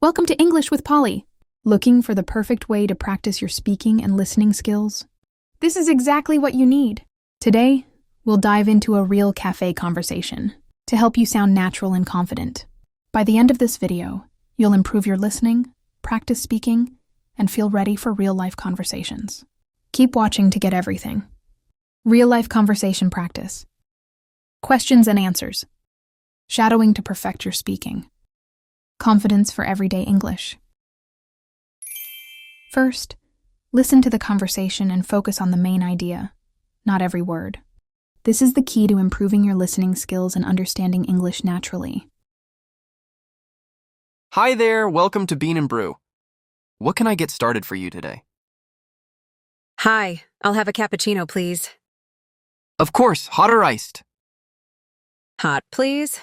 Welcome to English with Polly. Looking for the perfect way to practice your speaking and listening skills? This is exactly what you need. Today, we'll dive into a real cafe conversation to help you sound natural and confident. By the end of this video, you'll improve your listening, practice speaking, and feel ready for real-life conversations. Keep watching to get everything. Real-life conversation practice. Questions and answers. Shadowing to perfect your speaking. Confidence for everyday English. First, listen to the conversation and focus on the main idea, not every word. This is the key to improving your listening skills and understanding English naturally. Hi there, welcome to Bean and Brew. What can I get started for you today? Hi, I'll have a cappuccino, please. Of course, hot or iced? Hot, please.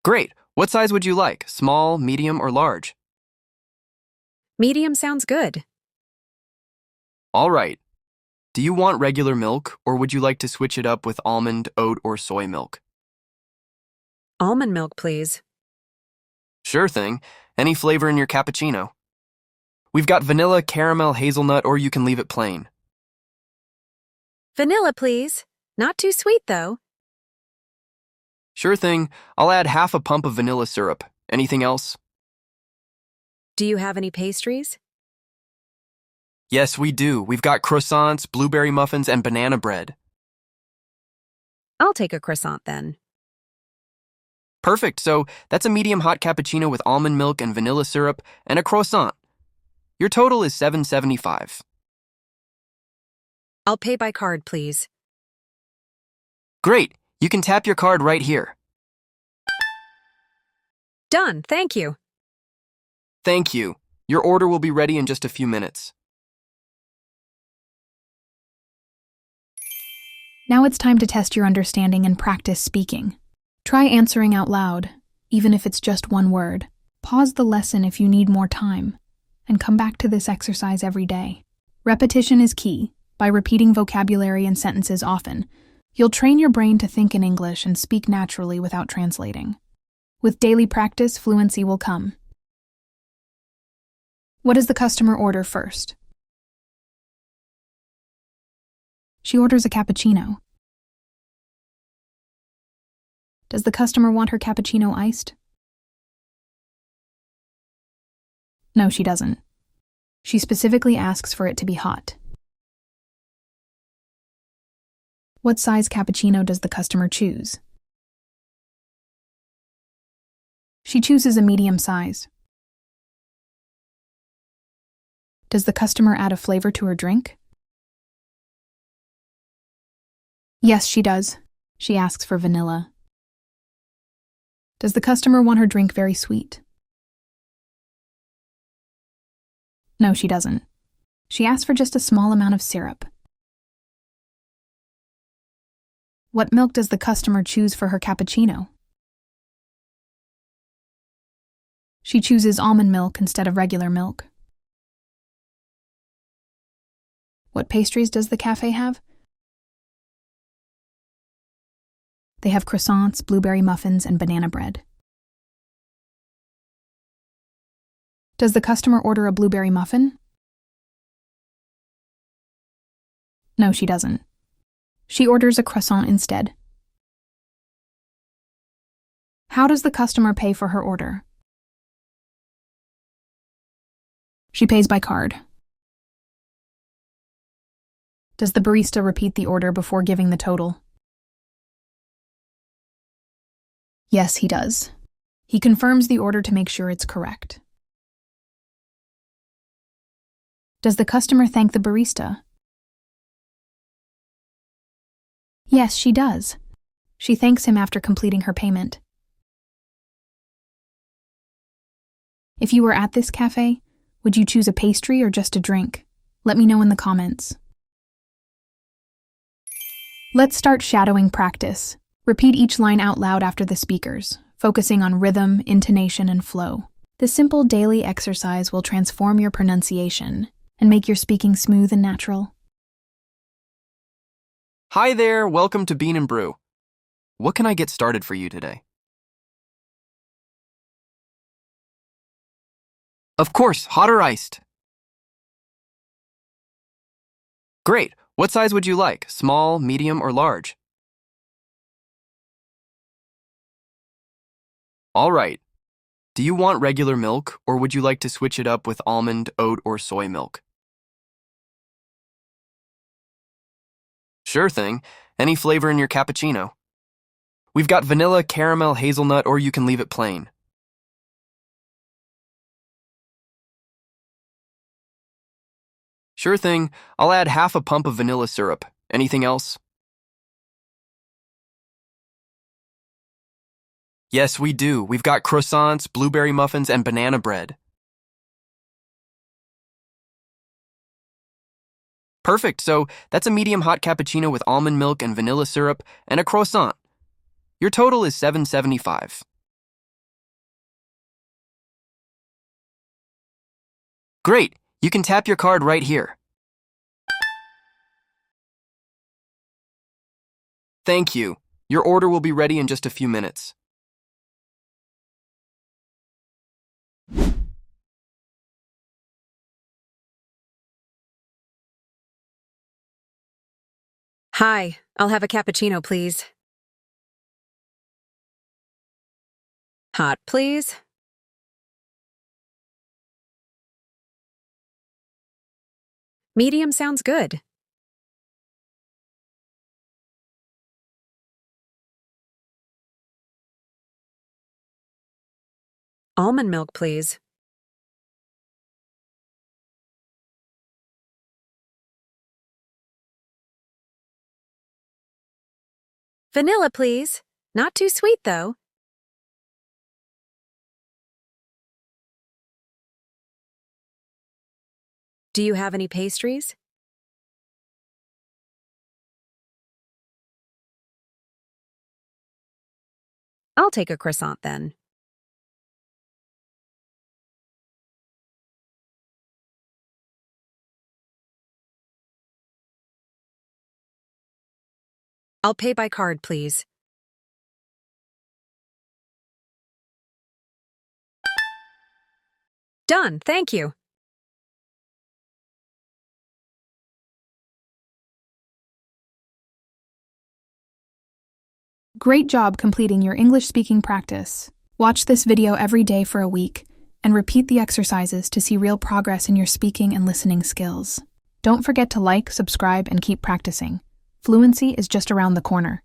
Great. What size would you like? Small, medium, or large? Medium sounds good. All right. Do you want regular milk, or would you like to switch it up with almond, oat, or soy milk? Almond milk, please. Sure thing. Any flavor in your cappuccino. We've got vanilla, caramel, hazelnut, or you can leave it plain. Vanilla, please. Not too sweet, though. Sure thing. I'll add half a pump of vanilla syrup. Anything else? Do you have any pastries? Yes, we do. We've got croissants, blueberry muffins, and banana bread. I'll take a croissant then. Perfect. So that's a medium hot cappuccino with almond milk and vanilla syrup and a croissant. Your total is $7.75. I'll pay by card, please. Great. You can tap your card right here. Done, thank you. Thank you. Your order will be ready in just a few minutes. Now it's time to test your understanding and practice speaking. Try answering out loud, even if it's just one word. Pause the lesson if you need more time, and come back to this exercise every day. Repetition is key. By repeating vocabulary and sentences often, you'll train your brain to think in English and speak naturally without translating. With daily practice, fluency will come. What does the customer order first? She orders a cappuccino. Does the customer want her cappuccino iced? No, she doesn't. She specifically asks for it to be hot. What size cappuccino does the customer choose? She chooses a medium size. Does the customer add a flavor to her drink? Yes, she does. She asks for vanilla. Does the customer want her drink very sweet? No, she doesn't. She asks for just a small amount of syrup. What milk does the customer choose for her cappuccino? She chooses almond milk instead of regular milk. What pastries does the cafe have? They have croissants, blueberry muffins, and banana bread. Does the customer order a blueberry muffin? No, she doesn't. She orders a croissant instead. How does the customer pay for her order? She pays by card. Does the barista repeat the order before giving the total? Yes, he does. He confirms the order to make sure it's correct. Does the customer thank the barista? Yes, she does. She thanks him after completing her payment. If you were at this cafe, would you choose a pastry or just a drink? Let me know in the comments. Let's start shadowing practice. Repeat each line out loud after the speakers, focusing on rhythm, intonation, and flow. This simple daily exercise will transform your pronunciation and make your speaking smooth and natural. Hi there, welcome to Bean and Brew. What can I get started for you today? Of course, hot or iced? Great. What size would you like? Small, medium, or large? All right. Do you want regular milk, or would you like to switch it up with almond, oat, or soy milk? Sure thing. Any flavor in your cappuccino. We've got vanilla, caramel, hazelnut, or you can leave it plain. Sure thing. I'll add half a pump of vanilla syrup. Anything else? Yes, we do. We've got croissants, blueberry muffins, and banana bread. Perfect. So that's a medium hot cappuccino with almond milk and vanilla syrup and a croissant. Your total is $7.75. Great. You can tap your card right here. Thank you. Your order will be ready in just a few minutes. Hi, I'll have a cappuccino, please. Hot, please. Medium sounds good. Almond milk, please. Vanilla, please. Not too sweet, though. Do you have any pastries? I'll take a croissant then. I'll pay by card, please. Done, thank you. Great job completing your English speaking practice. Watch this video every day for a week and repeat the exercises to see real progress in your speaking and listening skills. Don't forget to like, subscribe, and keep practicing. Fluency is just around the corner.